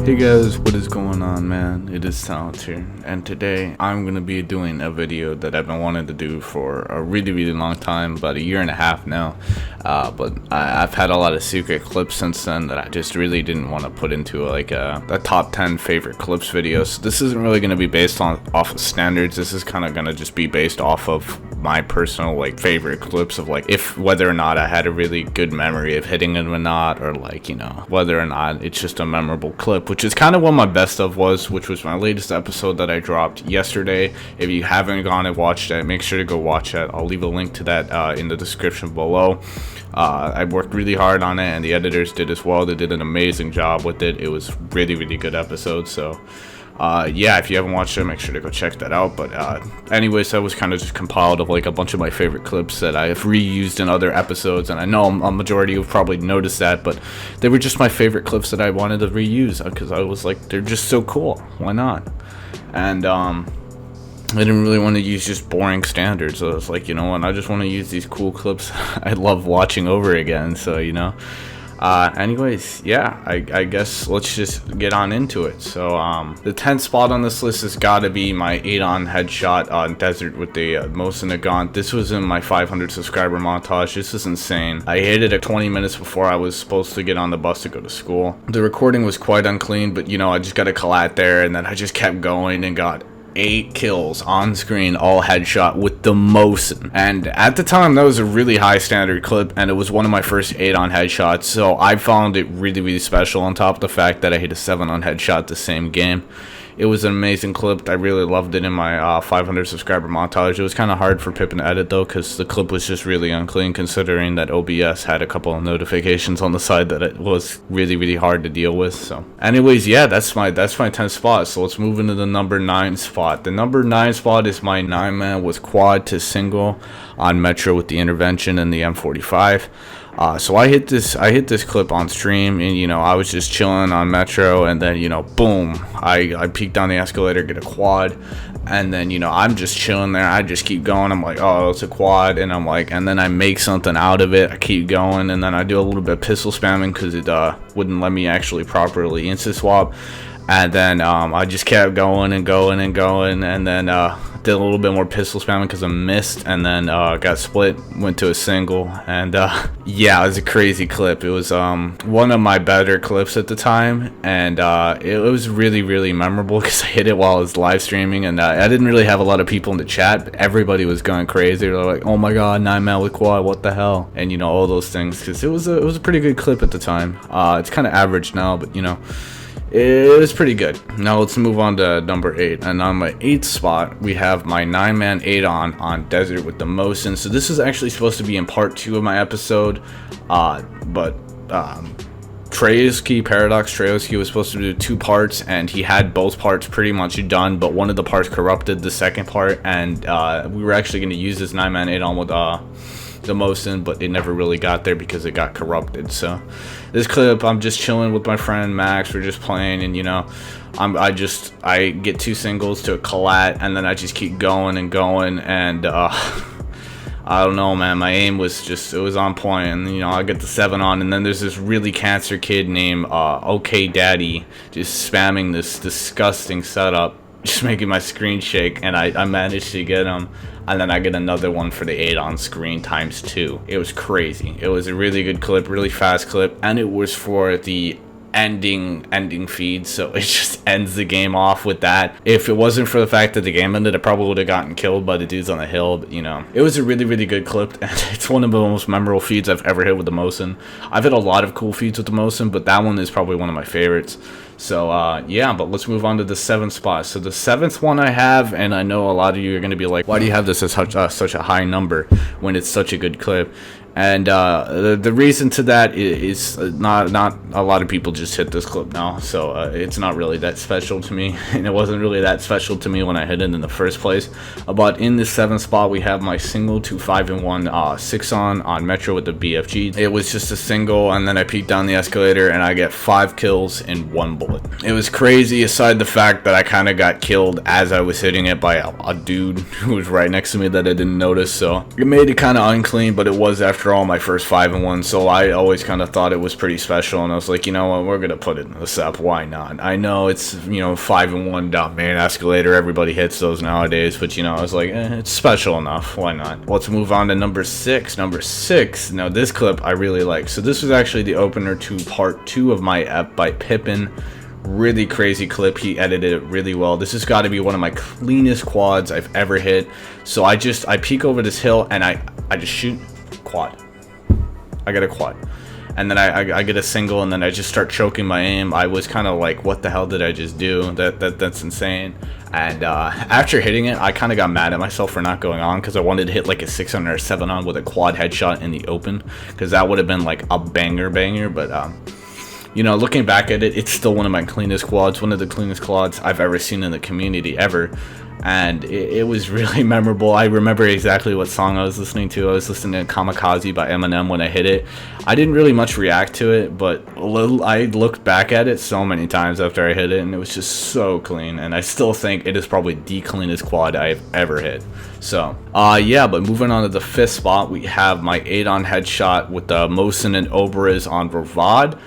Hey guys, what is going on, man? It is Silent here, and today I'm gonna be doing a video that I've been wanting to do for a really long time, about a year and a half now. But I've had a lot of secret clips since then that I just really didn't want to put into like a top 10 favorite clips video. So this isn't really gonna be based off of standards. This is kind of gonna just be based off of my personal like favorite clips of like if whether or not I had a really good memory of hitting them or not, or like, you know, whether or not it's just a memorable clip, which is kind of what my best of was, which was my latest episode that I dropped yesterday. If you haven't gone and watched that, make sure to go watch that. I'll leave a link to that in the description below. I worked really hard on it, and the editors did as well. They did an amazing job with it. It was really good episode. So yeah, if you haven't watched it, make sure to go check that out. But anyways, that was kind of just compiled of like a bunch of my favorite clips that I have reused in other episodes, and I know a majority of you probably noticed that, but they were just my favorite clips that I wanted to reuse because I was like, they're just so cool, why not? And I didn't really want to use just boring standards, so I was like, you know what, I just want to use these cool clips I love watching over again. So, you know, anyways, yeah, I guess let's just get on into it. So the 10th spot on this list has got to be my 8-on headshot on desert with the Mosin. This was in my 500 subscriber montage. This is insane. I hit it at 20 minutes before I was supposed to get on the bus to go to school. The recording was quite unclean, but you know, I just got a collat there, and then I just kept going and got 8 kills on screen, all headshot with the Mosin. And at the time, that was a really high standard clip, and it was one of my first 8-on headshots, so I found it really special, on top of the fact that I hit a 7-on headshot the same game. It was an amazing clip. I really loved it in my 500 subscriber montage. It was kind of hard for Pippin to edit though, because the clip was just really unclean, considering that OBS had a couple of notifications on the side that it was really hard to deal with. So anyways, yeah, that's my 10th spot. So let's move into the number 9 spot. The number 9 spot is my 9-man with quad to single on Metro with the intervention and the M45. So I hit this clip on stream, and you know, I was just chilling on Metro, and then, you know, boom, I peeked down the escalator, get a quad, and then, you know, I'm just chilling there. I just keep going. I'm like, oh, it's a quad, and I'm like, and then I make something out of it. I keep going, and then I do a little bit of pistol spamming because it wouldn't let me actually properly insta swap. And then I just kept going, and then did a little bit more pistol spamming because I missed, and then got split, went to a single, and yeah, it was a crazy clip. It was one of my better clips at the time, and it was really memorable because I hit it while I was live streaming, and I didn't really have a lot of people in the chat, but everybody was going crazy. They're like, oh my god, 9-man with quad, what the hell, and you know, all those things, because it was a pretty good clip at the time. It's kind of average now, but you know, it was pretty good. Now let's move on to number 8, and on my 8th spot we have my 9-man 8-on desert with the Mosin. So this is actually supposed to be in part 2 of my episode, but Paradox Treyoski was supposed to do 2 parts, and he had both parts pretty much done, but one of the parts corrupted the second part, and we were actually going to use this 9-man 8-on with the Mosin, but it never really got there because it got corrupted. So this clip, I'm just chilling with my friend Max, we're just playing, and you know, I get 2 singles to a collat, and then I just keep going, and I don't know, man, my aim was just, it was on point, and you know, I get the 7-on, and then there's this really cancer kid named OK Daddy just spamming this disgusting setup, just making my screen shake, and I managed to get him, and then I get another one for the 8-on screen times 2. It was crazy. It was a really good clip, really fast clip, and it was for the ending feed, so it just ends the game off with that. If it wasn't for the fact that the game ended, I probably would have gotten killed by the dudes on the hill, but you know, it was a really good clip, and it's one of the most memorable feeds I've ever hit with the Mosin. I've hit a lot of cool feeds with the Mosin, but that one is probably one of my favorites. So yeah, but let's move on to the 7th spot. So the 7th one I have, and I know a lot of you are going to be like, why do you have this as such a high number when it's such a good clip? And the reason to that is not a lot of people just hit this clip now, so it's not really that special to me, and it wasn't really that special to me when I hit it in the first place. But in the 7th spot, we have my single to 5-in-1 6-on Metro with the BFG. It was just a single, and then I peeked down the escalator, and I get 5 kills in 1 bullet. It was crazy, aside the fact that I kind of got killed as I was hitting it by a dude who was right next to me that I didn't notice, so it made it kind of unclean, but it was after after all my first 5-1, so I always kind of thought it was pretty special, and I was like, you know what, we're gonna put it in this up, why not? I know it's, you know, 5-1 down main escalator, everybody hits those nowadays, but you know, I was like, it's special enough, why not? Let's move on to number 6. Number 6, now this clip I really like. So this was actually the opener to part 2 of my ep by Pippin. Really crazy clip. He edited it really well. This has got to be one of my cleanest quads I've ever hit. So I peek over this hill and I just shoot quad. I get a quad, and then I get a single, and then I just start choking my aim. I was kind of like, what the hell did I just do? That's insane. And after hitting it, I kind of got mad at myself for not going on, because I wanted to hit like a 6 on or a 7 on with a quad headshot in the open, because that would have been like a banger. But you know, looking back at it, it's still one of my cleanest quads, one of the cleanest quads I've ever seen in the community ever. And it was really memorable. I remember exactly what song I was listening to. I was listening to Kamikaze by Eminem when I hit it. I didn't really much react to it, but I looked back at it so many times after I hit it, and it was just so clean. And I still think it is probably the cleanest quad I've ever hit. So, yeah, but moving on to the 5th spot, we have my 8-on headshot with the Mosin and Oberez on Bravade.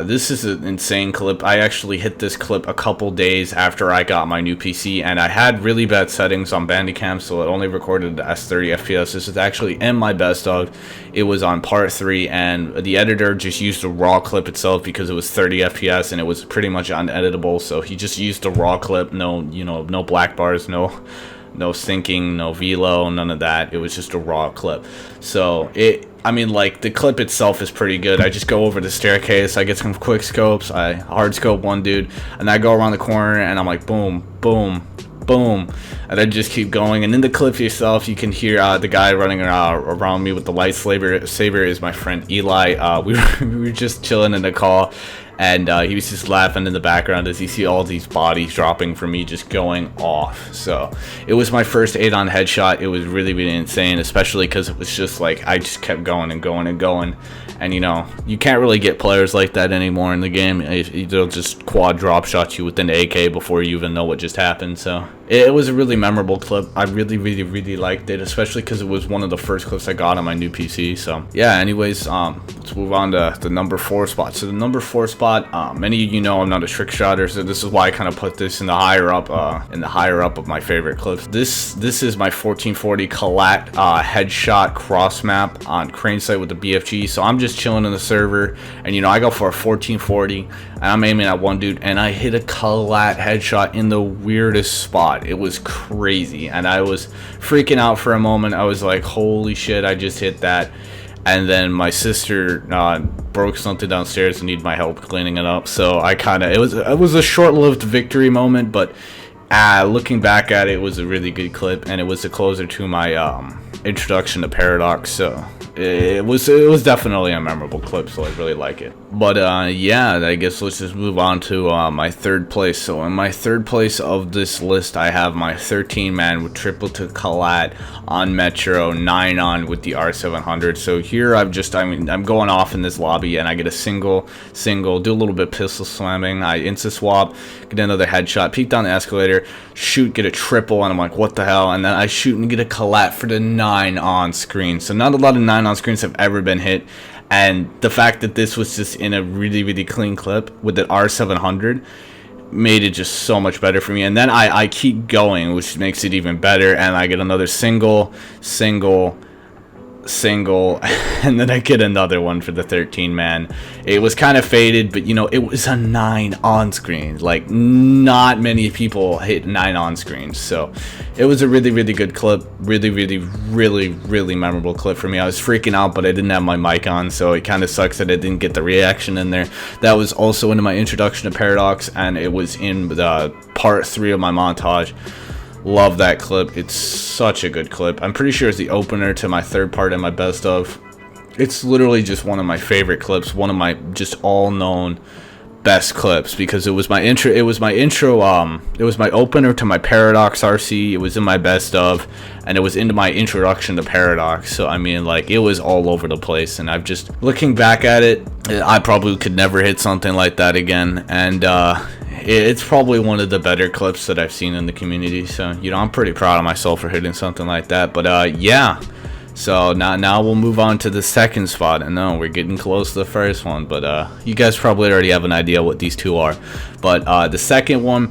This is an insane clip. I actually hit this clip a couple days after I got my new PC, and I had really bad settings on Bandicam, so it only recorded the S30 FPS. This is actually in my best of. It was on part 3, and the editor just used the raw clip itself because it was 30 FPS and it was pretty much uneditable. So he just used the raw clip, no black bars, no syncing, no velo, none of that. It was just a raw clip. So I mean, like, the clip itself is pretty good. I just go over the staircase, I get some quick scopes, I hard scope one dude, and I go around the corner and I'm like, boom, boom, boom, and I just keep going. And in the clip yourself, you can hear the guy running around me with the lightsaber is my friend Eli. We were just chilling in the call, and he was just laughing in the background as you see all these bodies dropping from me just going off. So it was my first 8-on headshot. It was really, really insane, especially because it was just like I just kept going and going and going. And you know, you can't really get players like that anymore in the game. They'll just quad drop shot you with an AK before you even know what just happened. So it was a really memorable clip. I really, really, really liked it, especially because it was one of the first clips I got on my new PC. So yeah, anyways, let's move on to the number 4 spot. So the number 4 spot, many of you know I'm not a trick shotter, so this is why I kind of put this in the higher up of my favorite clips. This is my 1440 Collat headshot cross map on crane sight with the BFG. So I'm just chilling in the server, and you know, I go for a 1440 and I'm aiming at one dude, and I hit a Collat headshot in the weirdest spot. It was crazy, and I was freaking out for a moment. I was like, holy shit, I just hit that. And then my sister broke something downstairs and needed my help cleaning it up. So I kind of, it was a short-lived victory moment, but looking back at it, it was a really good clip, and it was a closer to my introduction to Paradox. So it was definitely a memorable clip, so I really like it. But yeah, I guess let's just move on to my 3rd place. So in my 3rd place of this list, I have my 13-man with triple to Collat on Metro, 9-on with the R700. So here I'm going off in this lobby, and I get a single, do a little bit of pistol slamming, I insta swap, get another headshot, peek down the escalator, shoot, get a triple, and I'm like, what the hell? And then I shoot and get a Collat for the 9-on screen. So not a lot of 9-on screens have ever been hit, and the fact that this was just in a really, really clean clip with the R700 made it just so much better for me. And then I keep going, which makes it even better, and I get another single, and then I get another one for the 13-man. It was kind of faded, but you know, it was a 9-on screen. Like, not many people hit 9-on screens, so it was a really, really good clip. Really, really, really, really memorable clip for me. I was freaking out, but I didn't have my mic on, so it kind of sucks that I didn't get the reaction in there. That was also in my introduction to Paradox, and it was in the part 3 of my montage. Love that clip. It's such a good clip. I'm pretty sure it's the opener to my 3rd part and my best of. It's literally just one of my favorite clips, one of my just all known best clips, because it was my intro, it was my opener to my Paradox RC, it was in my best of, and it was into my introduction to Paradox. So I mean, like, it was all over the place, and I've just, looking back at it, I probably could never hit something like that again. And it's probably one of the better clips that I've seen in the community. So, you know, I'm pretty proud of myself for hitting something like that. But yeah, So now we'll move on to the second spot. And no, we're getting close to the first one, but you guys probably already have an idea what these two are. But the second one,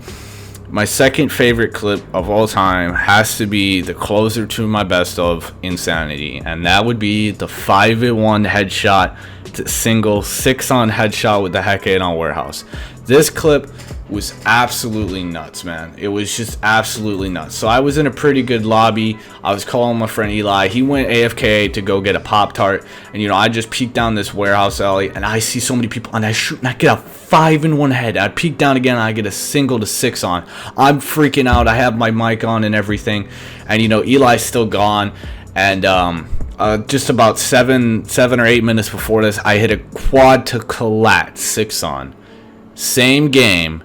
my second favorite clip of all time, has to be the closer to my best of Insanity, and that would be the 5-1 headshot to single 6-on headshot with the Heck 8 on Warehouse. This clip was absolutely nuts, man. It was just absolutely nuts. So I was in a pretty good lobby. I was calling my friend Eli. He went AFK to go get a Pop-Tart, and you know, I just peeked down this warehouse alley, and I see so many people, and I shoot, and I get a 5-1 head. I peek down again, and I get a single to 6-on. I'm freaking out. I have my mic on and everything, and you know, Eli's still gone. And just about 7 or 8 minutes before this, I hit a quad to Collat 6-on. Same game.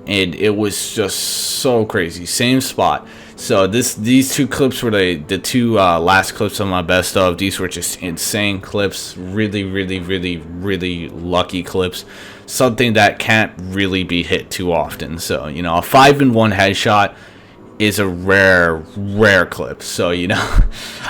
And it was just so crazy. Same spot. So these two clips were the two last clips of my best of. These were just insane clips. Really, really, really, really lucky clips. Something that can't really be hit too often. So, you know, a 5-1 headshot is a rare clip. So, you know,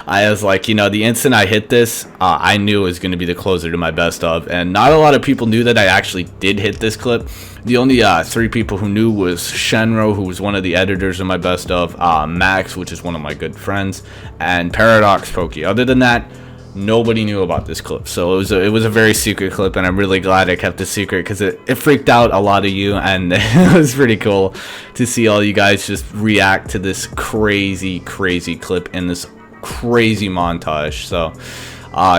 I was like, you know, the instant I hit this, I knew it was going to be the closer to my best of. And not a lot of people knew that I actually did hit this clip. The only 3 people who knew was Shenro, who was one of the editors of my best of, Max, which is one of my good friends, and Paradox Pokey. Other than that, nobody knew about this clip. So it was a very secret clip, and I'm really glad I kept it secret, because it freaked out a lot of you, and it was pretty cool to see all you guys just react to this crazy clip in this crazy montage. So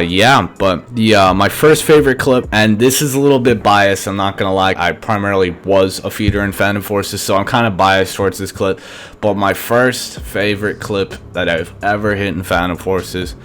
yeah, but my first favorite clip, and this is a little bit biased, I'm not gonna lie, I primarily was a feeder in Phantom Forces, so I'm kind of biased towards this clip, but my first favorite clip that I've ever hit in Phantom Forces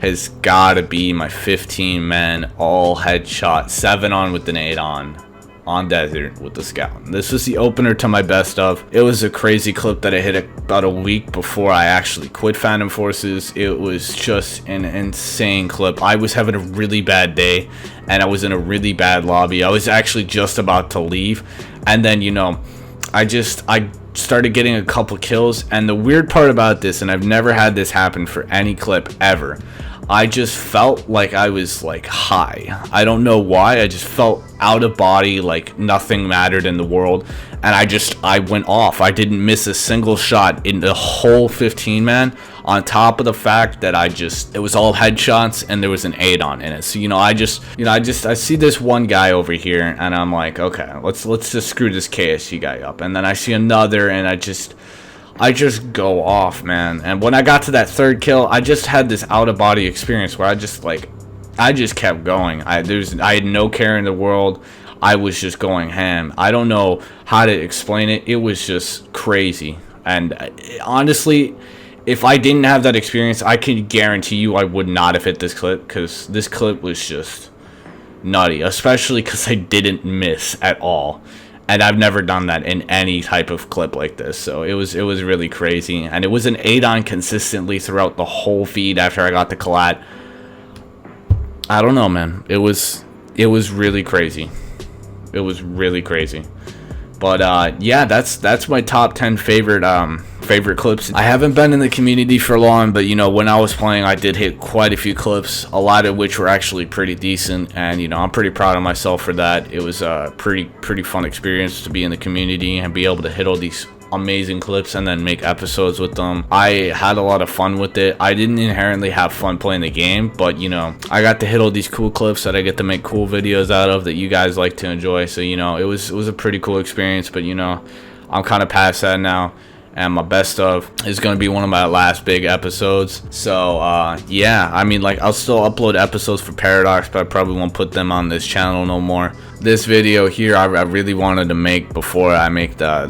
has gotta be my 15-man all headshot 7-on with an 8-on desert with the Scout. This was the opener to my best of. It was a crazy clip that I hit about a week before I actually quit Phantom Forces. It was just an insane clip. I was having a really bad day, and I was in a really bad lobby. I was actually just about to leave, and then, you know, I started getting a couple kills. And the weird part about this, and I've never had this happen for any clip ever, I just felt like I was like high. I don't know why. I just felt out of body, like nothing mattered in the world, and I went off. I didn't miss a single shot in the whole 15-man, on top of the fact that it was all headshots and there was an 8-on in it. So, you know, I see this one guy over here, and I'm like, okay, let's just screw this KSG guy up. And then I see another, and I just go off, man. And when I got to that third kill, I just had this out-of-body experience where I just kept going. I had no care in the world. I was just going ham. I don't know how to explain it. It was just crazy. And honestly, if I didn't have that experience, I can guarantee you I would not have hit this clip, because this clip was just nutty, especially because I didn't miss at all. And I've never done that in any type of clip like this. So it was really crazy. And it was an 8-on consistently throughout the whole feed after I got the Collat. I don't know, man. It was really crazy. It was really crazy. But yeah, that's my top 10 favorite clips. I haven't been in the community for long, but you know, when I was playing, I did hit quite a few clips, a lot of which were actually pretty decent, and you know, I'm pretty proud of myself for that. It was a pretty fun experience to be in the community and be able to hit all these amazing clips and then make episodes with them. I had a lot of fun with it. I didn't inherently have fun playing the game, but you know, I got to hit all these cool clips that I get to make cool videos out of that you guys like to enjoy. So you know, it was a pretty cool experience. But you know, I'm kind of past that now, and my best of is going to be one of my last big episodes. So yeah, I mean, like, I'll still upload episodes for Paradox, but I probably won't put them on this channel no more. This video here I really wanted to make before I make the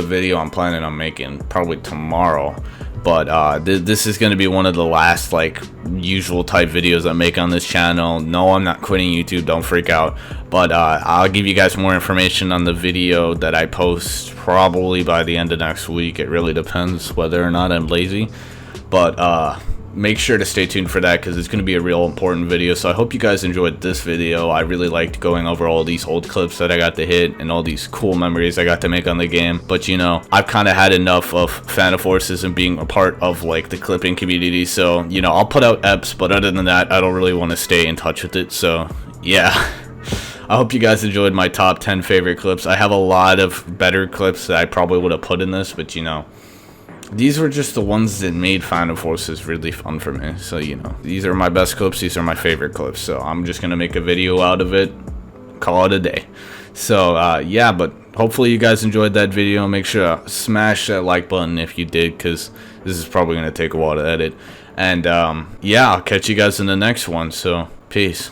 video I'm planning on making probably tomorrow. But this is going to be one of the last, like, usual type videos I make on this channel. No, I'm not quitting YouTube, don't freak out. But I'll give you guys more information on the video that I post probably by the end of next week. It really depends whether or not I'm lazy. But make sure to stay tuned for that because it's going to be a real important video. So I hope you guys enjoyed this video. I really liked going over all these old clips that I got to hit and all these cool memories I got to make on the game. But you know, I've kind of had enough of Phantom Forces and being a part of like the clipping community. So you know, I'll put out eps, but other than that, I don't really want to stay in touch with it. So yeah. I hope you guys enjoyed my top 10 favorite clips. I have a lot of better clips that I probably would have put in this, but you know, these were just the ones that made Phantom Forces really fun for me. So, you know, these are my best clips. These are my favorite clips. So I'm just going to make a video out of it. Call it a day. So, yeah, but hopefully you guys enjoyed that video. Make sure to smash that like button if you did, because this is probably going to take a while to edit. And, yeah, I'll catch you guys in the next one. So, peace.